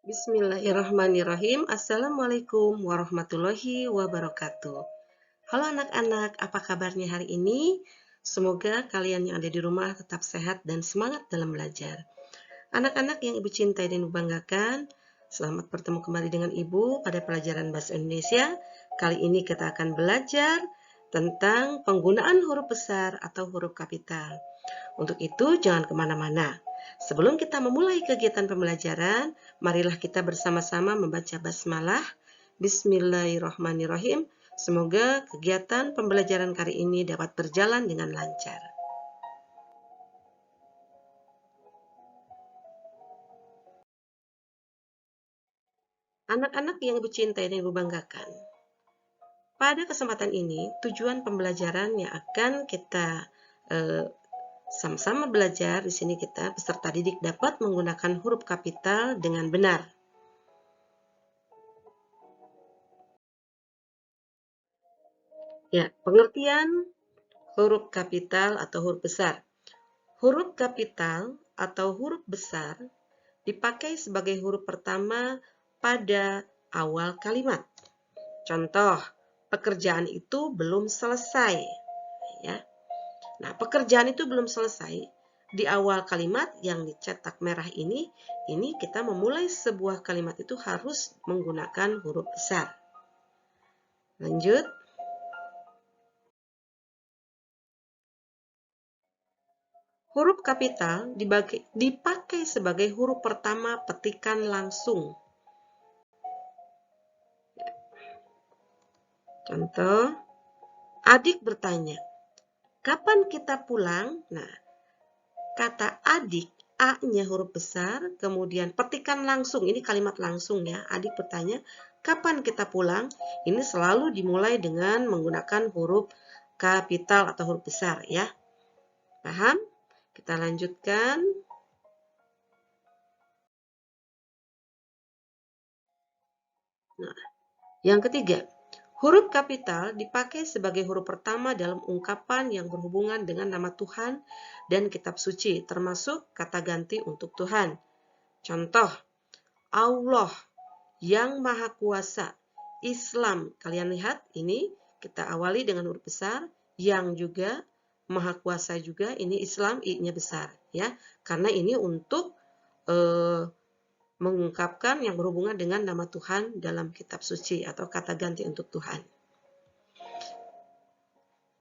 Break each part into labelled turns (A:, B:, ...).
A: Bismillahirrahmanirrahim. Assalamualaikum warahmatullahi wabarakatuh. Halo anak-anak, apa kabarnya hari ini? Semoga kalian yang ada di rumah tetap sehat dan semangat dalam belajar. Anak-anak yang Ibu cintai dan Ibu banggakan, selamat bertemu kembali dengan Ibu pada pelajaran Bahasa Indonesia. Kali ini kita akan belajar tentang penggunaan huruf besar atau huruf kapital. Untuk itu, jangan kemana-mana. Sebelum kita memulai kegiatan pembelajaran, marilah kita bersama-sama membaca basmalah. Bismillahirrahmanirrahim. Semoga kegiatan pembelajaran kali ini dapat berjalan dengan lancar. Anak-anak yang Ibu cintai dan Ibu banggakan, pada kesempatan ini, tujuan pembelajaran yang akan kita sama-sama belajar di sini kita peserta didik dapat menggunakan huruf kapital dengan benar. Ya, pengertian huruf kapital atau huruf besar. Huruf kapital atau huruf besar dipakai sebagai huruf pertama pada awal kalimat. Contoh, pekerjaan itu belum selesai. Ya. Nah, pekerjaan itu belum selesai. Di awal kalimat yang dicetak merah ini kita memulai sebuah kalimat itu harus menggunakan huruf besar. Lanjut. Huruf kapital dipakai sebagai huruf pertama petikan langsung. Contoh, adik bertanya, kapan kita pulang? Nah, kata adik, A-nya huruf besar, kemudian petikan langsung, ini kalimat langsung ya. Adik bertanya, kapan kita pulang? Ini selalu dimulai dengan menggunakan huruf kapital atau huruf besar ya. Paham? Kita lanjutkan. Nah, yang ketiga, huruf kapital dipakai sebagai huruf pertama dalam ungkapan yang berhubungan dengan nama Tuhan dan kitab suci, termasuk kata ganti untuk Tuhan. Contoh, Allah yang Maha Kuasa, Islam. Kalian lihat ini kita awali dengan huruf besar, yang juga Maha Kuasa juga, ini Islam, I-nya besar ya. Karena ini untuk mengungkapkan yang berhubungan dengan nama Tuhan dalam kitab suci atau kata ganti untuk Tuhan.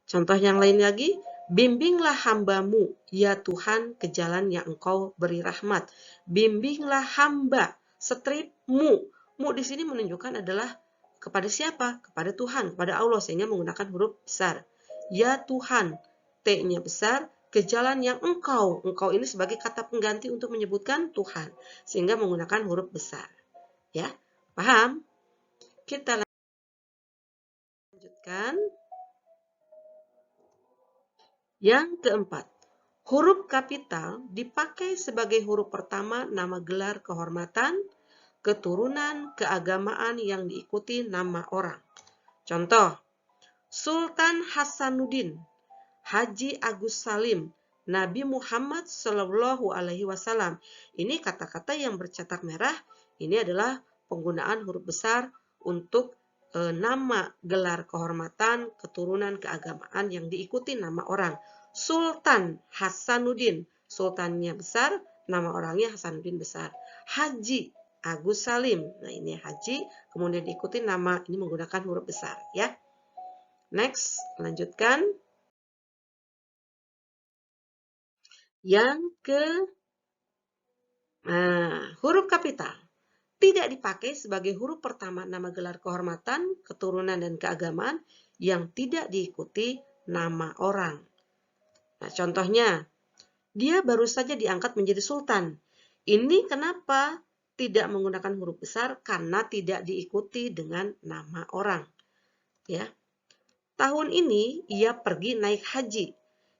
A: Contoh yang lain lagi, bimbinglah hambamu, ya Tuhan, ke jalan yang engkau beri rahmat. Bimbinglah hamba, strip mu. Mu di sini menunjukkan adalah kepada siapa? Kepada Tuhan, kepada Allah, sehingga menggunakan huruf besar. Ya Tuhan, T-nya besar, ke jalan yang engkau. Engkau ini sebagai kata pengganti untuk menyebutkan Tuhan, sehingga menggunakan huruf besar. Ya, paham? Kita lanjutkan. Yang keempat, huruf kapital dipakai sebagai huruf pertama nama gelar kehormatan, keturunan, keagamaan yang diikuti nama orang. Contoh, Sultan Hasanuddin, Haji Agus Salim, Nabi Muhammad Shallallahu Alaihi Wasallam. Ini kata-kata yang bercetak merah. Ini adalah penggunaan huruf besar untuk nama gelar kehormatan, keturunan, keagamaan yang diikuti nama orang. Sultan Hasanuddin, sultannya besar, nama orangnya Hasanuddin besar. Haji Agus Salim, nah ini Haji, kemudian diikuti nama, ini menggunakan huruf besar ya. Next, lanjutkan. Yang ke huruf kapital tidak dipakai sebagai huruf pertama nama gelar kehormatan, keturunan, dan keagamaan yang tidak diikuti nama orang. Nah, contohnya, dia baru saja diangkat menjadi sultan. Ini kenapa tidak menggunakan huruf besar? Karena tidak diikuti dengan nama orang. Ya. Tahun ini ia pergi naik haji.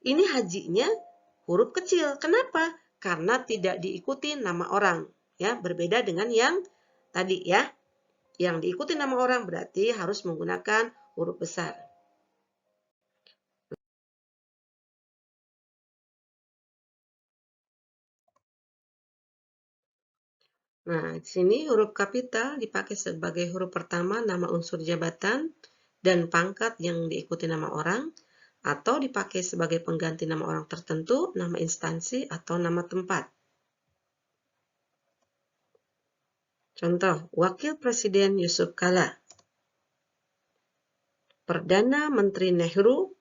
A: Ini hajinya huruf kecil. Kenapa? Karena tidak diikuti nama orang. Ya, berbeda dengan yang tadi ya. Yang diikuti nama orang berarti harus menggunakan huruf besar. Nah, di sini huruf kapital dipakai sebagai huruf pertama nama unsur jabatan dan pangkat yang diikuti nama orang, atau dipakai sebagai pengganti nama orang tertentu, nama instansi, atau nama tempat. Contoh, Wakil Presiden Yusuf Kala, Perdana Menteri Nehru,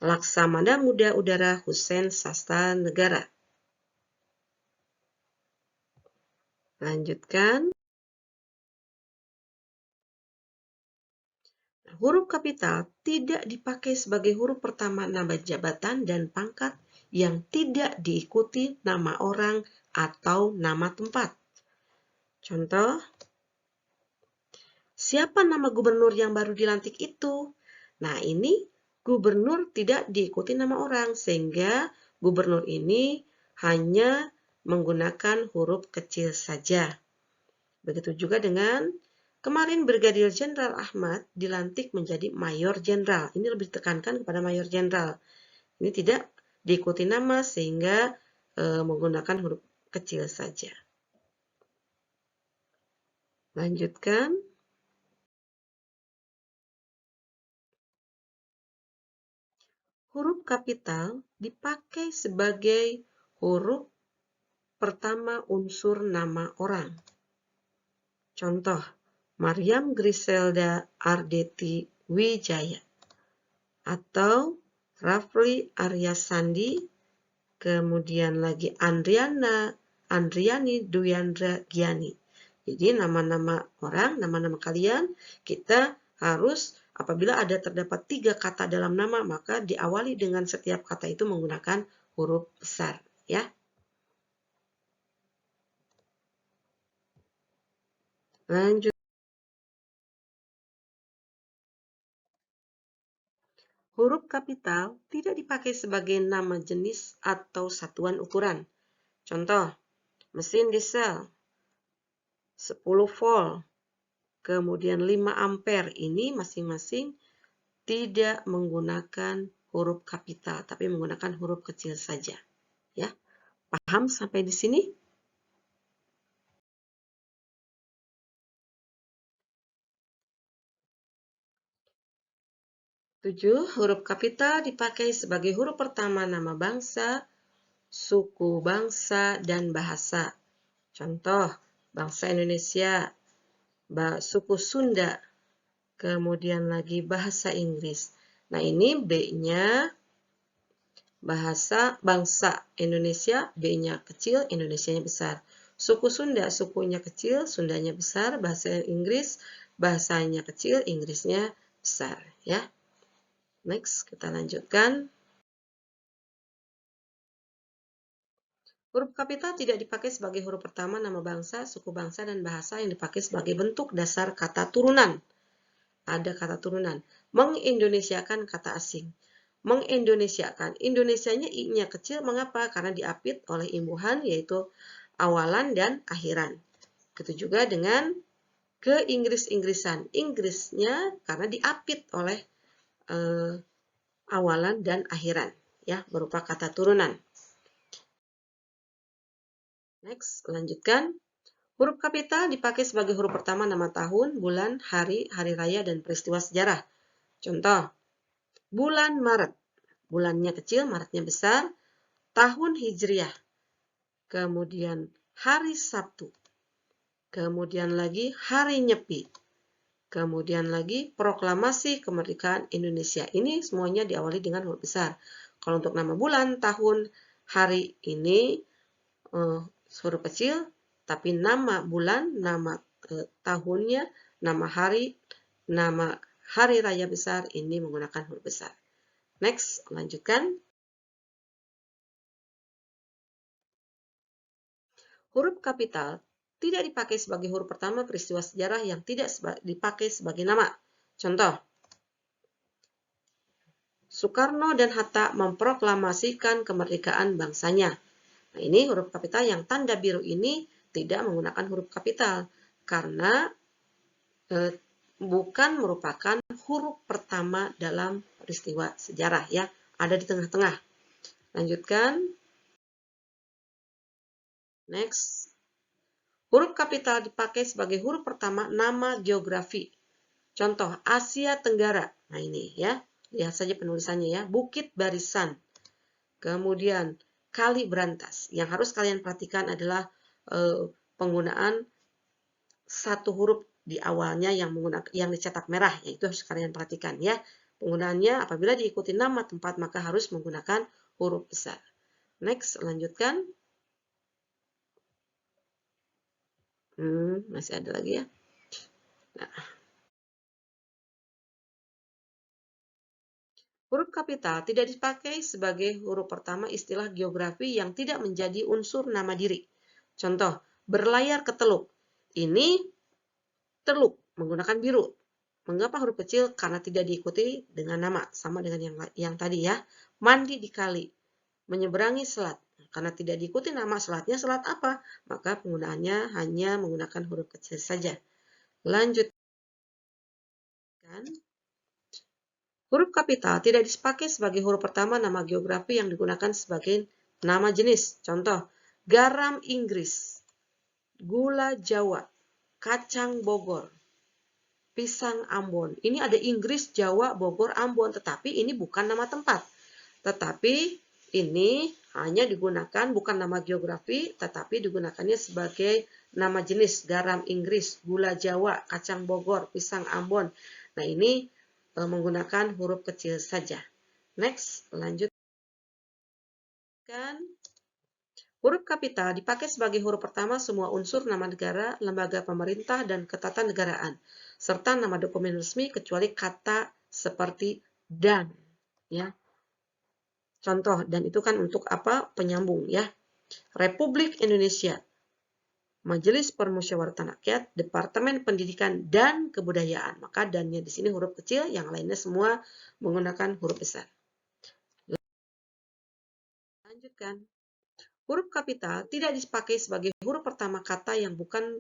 A: Laksamana Muda Udara Hussein Sastra Negara. Lanjutkan. Huruf kapital tidak dipakai sebagai huruf pertama nama jabatan dan pangkat yang tidak diikuti nama orang atau nama tempat. Contoh, siapa nama gubernur yang baru dilantik itu? Nah, ini gubernur tidak diikuti nama orang, sehingga gubernur ini hanya menggunakan huruf kecil saja. Begitu juga dengan kemarin Brigadir Jenderal Ahmad dilantik menjadi Mayor Jenderal. Ini lebih ditekankan kepada Mayor Jenderal. Ini tidak diikuti nama sehingga menggunakan huruf kecil saja. Lanjutkan. Huruf kapital dipakai sebagai huruf pertama unsur nama orang. Contoh, Mariam Griselda Ardeti Wijaya atau Rafli Aryasandi, kemudian lagi Andriani Duyandra Giani. Jadi nama-nama orang, nama-nama kalian, kita harus apabila ada terdapat 3 kata dalam nama, maka diawali dengan setiap kata itu menggunakan huruf besar, ya. Lanjut. Huruf kapital tidak dipakai sebagai nama jenis atau satuan ukuran. Contoh, mesin diesel 10 volt, kemudian 5 ampere. Ini masing-masing tidak menggunakan huruf kapital, tapi menggunakan huruf kecil saja. Ya, paham sampai di sini? 7. Huruf kapital dipakai sebagai huruf pertama nama bangsa, suku bangsa, dan bahasa. Contoh, bangsa Indonesia, suku Sunda, kemudian lagi bahasa Inggris. Nah, ini B-nya bangsa Indonesia, B-nya kecil, Indonesianya besar. Suku Sunda, sukunya kecil, Sundanya besar. Bahasa Inggris, bahasanya kecil, Inggrisnya besar. Ya. Next, kita lanjutkan. Huruf kapital tidak dipakai sebagai huruf pertama nama bangsa, suku bangsa, dan bahasa yang dipakai sebagai bentuk dasar kata turunan. Ada kata turunan. Mengindonesiakan kata asing. Mengindonesiakan. Indonesianya I-nya kecil, mengapa? Karena diapit oleh imbuhan, yaitu awalan dan akhiran. Begitu juga dengan ke Inggris-Inggrisan. Inggrisnya karena diapit oleh awalan dan akhiran, ya, berupa kata turunan. Next, lanjutkan. Huruf kapital dipakai sebagai huruf pertama nama tahun, bulan, hari, hari raya, dan peristiwa sejarah. Contoh, bulan Maret. Bulannya kecil, Maretnya besar. Tahun Hijriah. Kemudian hari Sabtu. Kemudian lagi hari Nyepi. Kemudian lagi proklamasi kemerdekaan Indonesia. Ini semuanya diawali dengan huruf besar. Kalau untuk nama bulan, tahun, hari ini huruf kecil, tapi nama bulan, nama tahunnya, nama hari raya besar ini menggunakan huruf besar. Next, lanjutkan. Huruf kapital tidak dipakai sebagai huruf pertama peristiwa sejarah yang tidak dipakai sebagai nama. Contoh, Soekarno dan Hatta memproklamasikan kemerdekaan bangsanya. Nah, ini huruf kapital yang tanda biru ini tidak menggunakan huruf kapital karena bukan merupakan huruf pertama dalam peristiwa sejarah, ya, ada di tengah-tengah. Lanjutkan. Next. Huruf kapital dipakai sebagai huruf pertama nama geografi. Contoh, Asia Tenggara. Nah ini ya, lihat saja penulisannya ya. Bukit Barisan. Kemudian, Kali Berantas. Yang harus kalian perhatikan adalah penggunaan satu huruf di awalnya yang dicetak merah. Itu harus kalian perhatikan ya. Penggunaannya apabila diikuti nama tempat maka harus menggunakan huruf besar. Next, lanjutkan. Masih ada lagi ya. Nah, huruf kapital tidak dipakai sebagai huruf pertama istilah geografi yang tidak menjadi unsur nama diri. Contoh, berlayar ke teluk. Ini teluk menggunakan biru. Mengapa huruf kecil? Karena tidak diikuti dengan nama, sama dengan yang tadi ya. Mandi di kali, menyeberangi selat. Karena tidak diikuti nama selatnya, selat apa? Maka penggunaannya hanya menggunakan huruf kecil saja. Lanjutkan. Huruf kapital tidak dipakai sebagai huruf pertama nama geografi yang digunakan sebagai nama jenis. Contoh, garam Inggris, gula Jawa, kacang Bogor, pisang Ambon. Ini ada Inggris, Jawa, Bogor, Ambon, tetapi ini bukan nama tempat. Tetapi ini hanya digunakan bukan nama geografi, tetapi digunakannya sebagai nama jenis garam Inggris, gula Jawa, kacang Bogor, pisang Ambon. Nah, ini menggunakan huruf kecil saja. Next, lanjutkan. Huruf kapital dipakai sebagai huruf pertama semua unsur nama negara, lembaga pemerintah, dan ketatanegaraan, serta nama dokumen resmi kecuali kata seperti dan. Ya. Contoh, dan itu kan untuk apa? Penyambung ya. Republik Indonesia, Majelis Permusyawaratan Rakyat, Departemen Pendidikan dan Kebudayaan. Maka dannya di sini huruf kecil, yang lainnya semua menggunakan huruf besar. Lanjutkan. Huruf kapital tidak dipakai sebagai huruf pertama kata yang bukan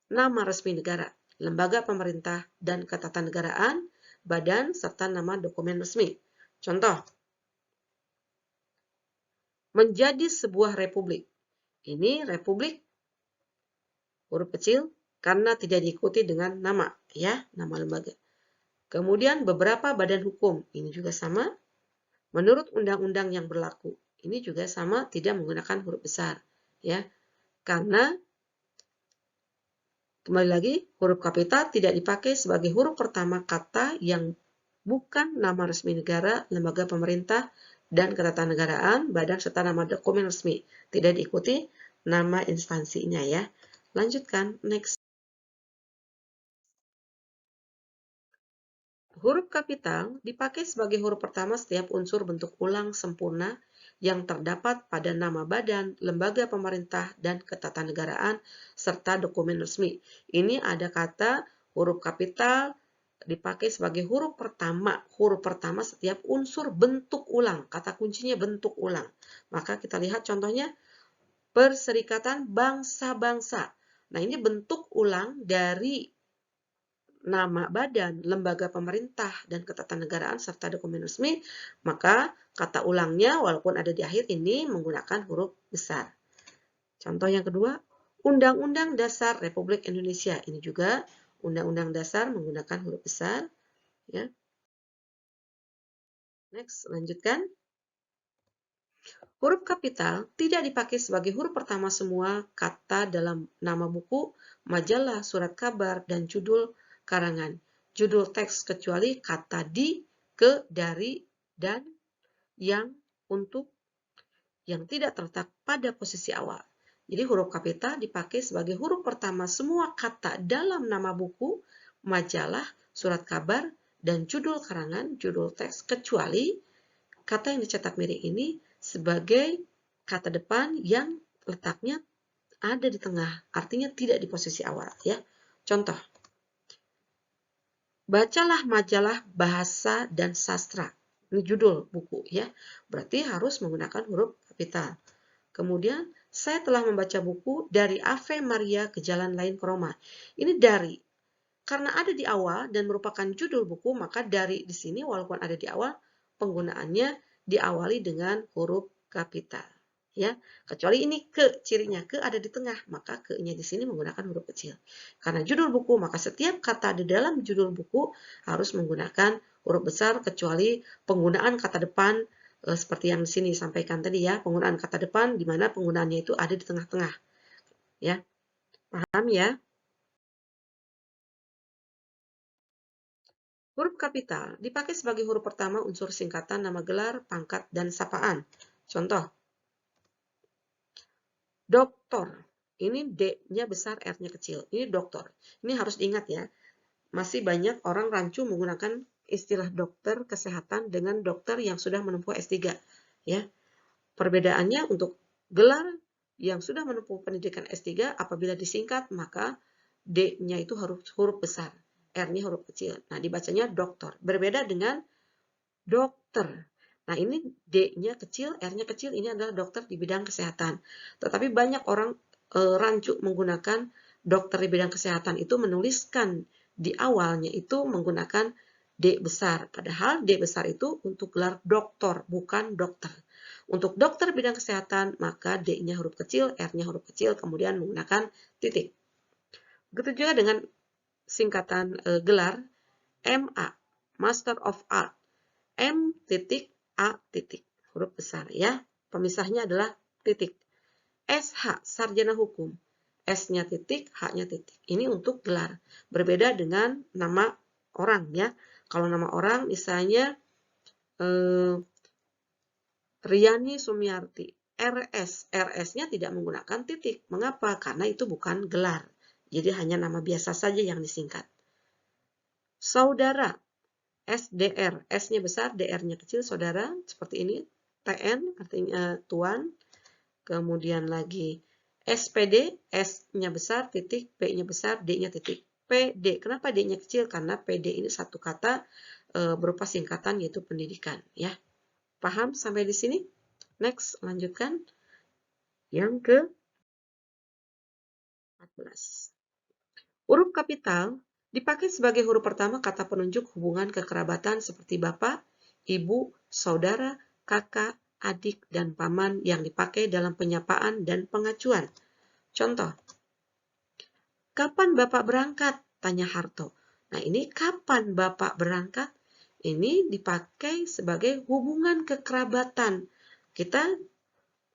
A: nama resmi negara, lembaga pemerintah dan ketatanegaraan, badan, serta nama dokumen resmi. Contoh, menjadi sebuah republik. Ini republik huruf kecil karena tidak diikuti dengan nama, ya, nama lembaga. Kemudian beberapa badan hukum, ini juga sama. Menurut undang-undang yang berlaku, ini juga sama, tidak menggunakan huruf besar, ya. Karena kembali lagi, huruf kapital tidak dipakai sebagai huruf pertama kata yang bukan nama resmi negara, lembaga pemerintah, dan ketatanegaraan, badan serta nama dokumen resmi. Tidak diikuti nama instansinya ya. Lanjutkan, next. Huruf kapital dipakai sebagai huruf pertama setiap unsur bentuk ulang sempurna yang terdapat pada nama badan, lembaga pemerintah, dan ketatanegaraan, serta dokumen resmi. Ini ada kata huruf kapital dipakai sebagai huruf pertama setiap unsur bentuk ulang. Kata kuncinya bentuk ulang. Maka kita lihat contohnya, Perserikatan Bangsa-Bangsa. Nah, ini bentuk ulang dari nama badan, lembaga pemerintah, dan ketatanegaraan serta dokumen resmi, maka kata ulangnya walaupun ada di akhir ini menggunakan huruf besar. Contoh yang kedua, Undang-Undang Dasar Republik Indonesia. Ini juga Undang-Undang Dasar menggunakan huruf besar. Ya. Next, lanjutkan. Huruf kapital tidak dipakai sebagai huruf pertama semua kata dalam nama buku, majalah, surat kabar, dan judul karangan. Judul teks kecuali kata di, ke, dari, dan, yang, untuk, yang tidak terletak pada posisi awal. Jadi huruf kapital dipakai sebagai huruf pertama semua kata dalam nama buku, majalah, surat kabar, dan judul karangan, judul teks, kecuali kata yang dicetak miring ini sebagai kata depan yang letaknya ada di tengah, artinya tidak di posisi awal ya. Contoh, bacalah majalah Bahasa dan Sastra. Ini judul buku ya. Berarti harus menggunakan huruf kapital. Kemudian, saya telah membaca buku Dari Ave Maria ke Jalan Lain ke Roma. Ini dari. Karena ada di awal dan merupakan judul buku, maka dari di sini walaupun ada di awal, penggunaannya diawali dengan huruf kapital. ya. Kecuali ini ke cirinya, ke ada di tengah, maka ke-nya di sini menggunakan huruf kecil. Karena judul buku, maka setiap kata di dalam judul buku harus menggunakan huruf besar kecuali penggunaan kata depan seperti yang di sini sampaikan tadi ya, penggunaan kata depan di mana penggunaannya itu ada di tengah-tengah. Ya. Paham ya? Huruf kapital dipakai sebagai huruf pertama unsur singkatan nama gelar, pangkat, dan sapaan. Contoh, doktor. Ini D-nya besar, R-nya kecil. Ini dokter. Ini harus diingat ya. Masih banyak orang rancu menggunakan istilah dokter kesehatan dengan dokter yang sudah menempuh S3. Ya. Perbedaannya untuk gelar yang sudah menempuh pendidikan S3, apabila disingkat, maka D-nya itu huruf besar. R-nya huruf kecil. Nah, dibacanya dokter. Berbeda dengan dokter. Nah, ini D-nya kecil, R-nya kecil, ini adalah dokter di bidang kesehatan. Tetapi banyak orang rancu menggunakan dokter di bidang kesehatan itu menuliskan di awalnya itu menggunakan D besar. Padahal D besar itu untuk gelar doktor, bukan dokter. Untuk dokter bidang kesehatan, maka D-nya huruf kecil, R-nya huruf kecil, kemudian menggunakan titik. Begitu juga dengan singkatan gelar MA, Master of Art. M titik A titik, huruf besar ya. Pemisahnya adalah titik. SH, Sarjana Hukum. S-nya titik, H-nya titik. Ini untuk gelar. Berbeda dengan nama orang ya. Kalau nama orang misalnya Riani Sumiarti. RS. RS-nya tidak menggunakan titik. Mengapa? Karena itu bukan gelar. Jadi hanya nama biasa saja yang disingkat. Saudara. SDR. S-nya besar, DR-nya kecil, saudara. Seperti ini. TN artinya tuan. Kemudian lagi SPD, S-nya besar, titik, P-nya besar, D-nya titik. PD, kenapa D-nya kecil? Karena PD ini satu kata berupa singkatan yaitu pendidikan. Ya, paham sampai di sini? Next, lanjutkan. Yang ke-14. Huruf kapital dipakai sebagai huruf pertama kata penunjuk hubungan kekerabatan seperti bapak, ibu, saudara, kakak, adik, dan paman yang dipakai dalam penyapaan dan pengacuan. Contoh, kapan Bapak berangkat? Tanya Harto. Nah, ini kapan Bapak berangkat? Ini dipakai sebagai hubungan kekerabatan. Kita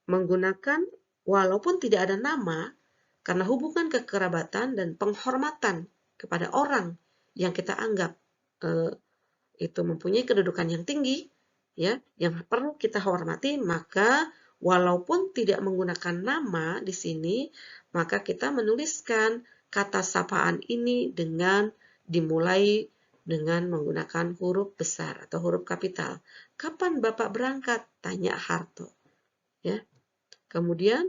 A: menggunakan walaupun tidak ada nama, karena hubungan kekerabatan dan penghormatan kepada orang yang kita anggap itu mempunyai kedudukan yang tinggi, ya, yang perlu kita hormati, maka walaupun tidak menggunakan nama di sini, maka kita menuliskan kata sapaan ini dengan dimulai dengan menggunakan huruf besar atau huruf kapital. Kapan Bapak berangkat? Tanya Harto. Ya. Kemudian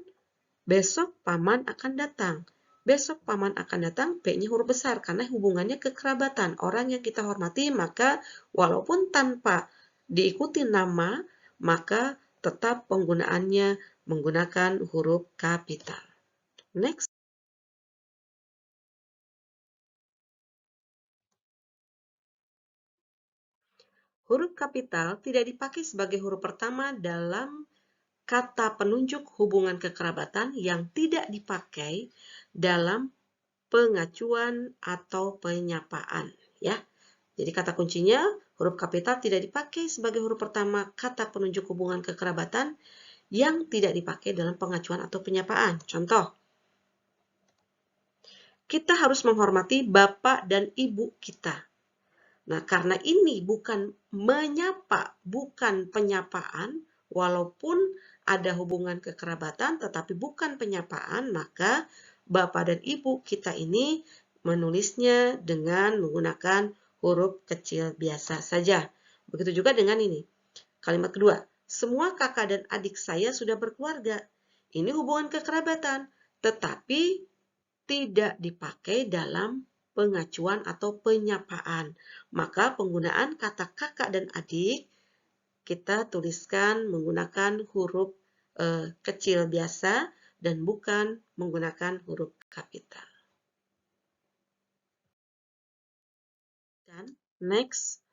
A: besok paman akan datang. Besok paman akan datang, P-nya huruf besar karena hubungannya kekerabatan. Orang yang kita hormati, maka walaupun tanpa diikuti nama, maka tetap penggunaannya menggunakan huruf kapital. Next. Huruf kapital tidak dipakai sebagai huruf pertama dalam kata penunjuk hubungan kekerabatan yang tidak dipakai dalam pengacuan atau penyapaan, ya. Jadi kata kuncinya huruf kapital tidak dipakai sebagai huruf pertama kata penunjuk hubungan kekerabatan yang tidak dipakai dalam pengacuan atau penyapaan. Contoh, kita harus menghormati bapak dan ibu kita. Nah, karena ini bukan menyapa, bukan penyapaan, walaupun ada hubungan kekerabatan tetapi bukan penyapaan, maka bapak dan ibu kita ini menulisnya dengan menggunakan huruf kecil biasa saja. Begitu juga dengan ini. Kalimat kedua, semua kakak dan adik saya sudah berkeluarga. Ini hubungan kekerabatan, tetapi tidak dipakai dalam pengacuan atau penyapaan. Maka penggunaan kata kakak dan adik kita tuliskan menggunakan huruf kecil biasa dan bukan menggunakan huruf kapital. Dan next,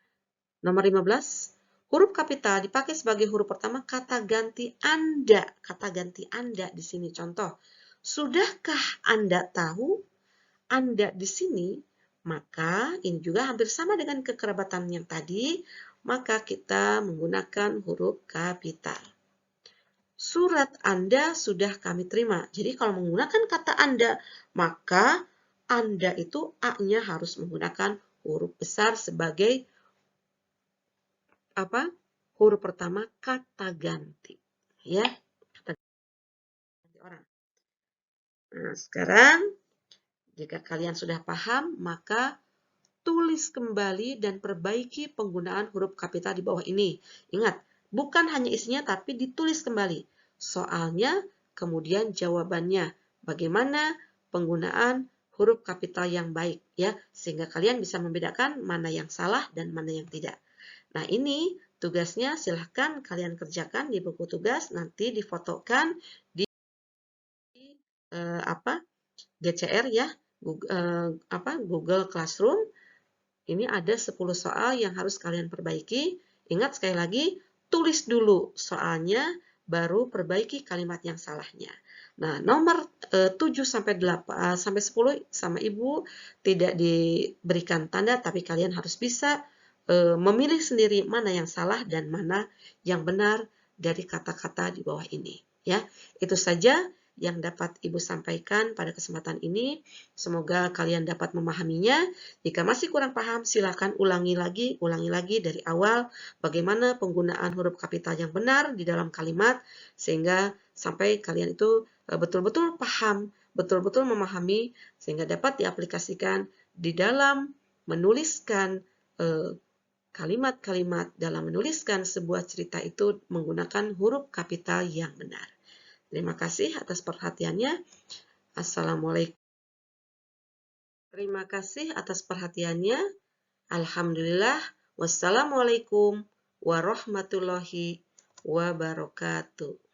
A: nomor 15. huruf kapital dipakai sebagai huruf pertama kata ganti Anda. Kata ganti Anda di sini contoh. Sudahkah Anda tahu? Anda di sini, maka ini juga hampir sama dengan kekerabatan yang tadi, maka kita menggunakan huruf kapital. Surat Anda sudah kami terima. Jadi kalau menggunakan kata Anda, maka Anda itu A-nya harus menggunakan huruf besar sebagai apa? Huruf pertama kata ganti. Ya, kata ganti orang. Nah, sekarang jika kalian sudah paham, maka tulis kembali dan perbaiki penggunaan huruf kapital di bawah ini. Ingat, bukan hanya isinya tapi ditulis kembali. Soalnya, kemudian jawabannya. Bagaimana penggunaan huruf kapital yang baik ya, sehingga kalian bisa membedakan mana yang salah dan mana yang tidak. Nah, ini tugasnya silahkan kalian kerjakan di buku tugas, nanti difotokan di GCR ya, Google Classroom. Ini ada 10 soal yang harus kalian perbaiki. Ingat sekali lagi, tulis dulu soalnya, baru perbaiki kalimat yang salahnya. Nah, nomor 7 sampai 10 sama Ibu tidak diberikan tanda, tapi kalian harus bisa memilih sendiri mana yang salah dan mana yang benar dari kata-kata di bawah ini. Ya, itu saja yang dapat Ibu sampaikan pada kesempatan ini. Semoga kalian dapat memahaminya. Jika masih kurang paham, silakan ulangi lagi dari awal bagaimana penggunaan huruf kapital yang benar di dalam kalimat sehingga sampai kalian itu betul-betul paham, betul-betul memahami sehingga dapat diaplikasikan di dalam menuliskan kalimat-kalimat dalam menuliskan sebuah cerita itu menggunakan huruf kapital yang benar. Terima kasih atas perhatiannya. Assalamualaikum. Terima kasih atas perhatiannya. Alhamdulillah. Wassalamualaikum warahmatullahi wabarakatuh.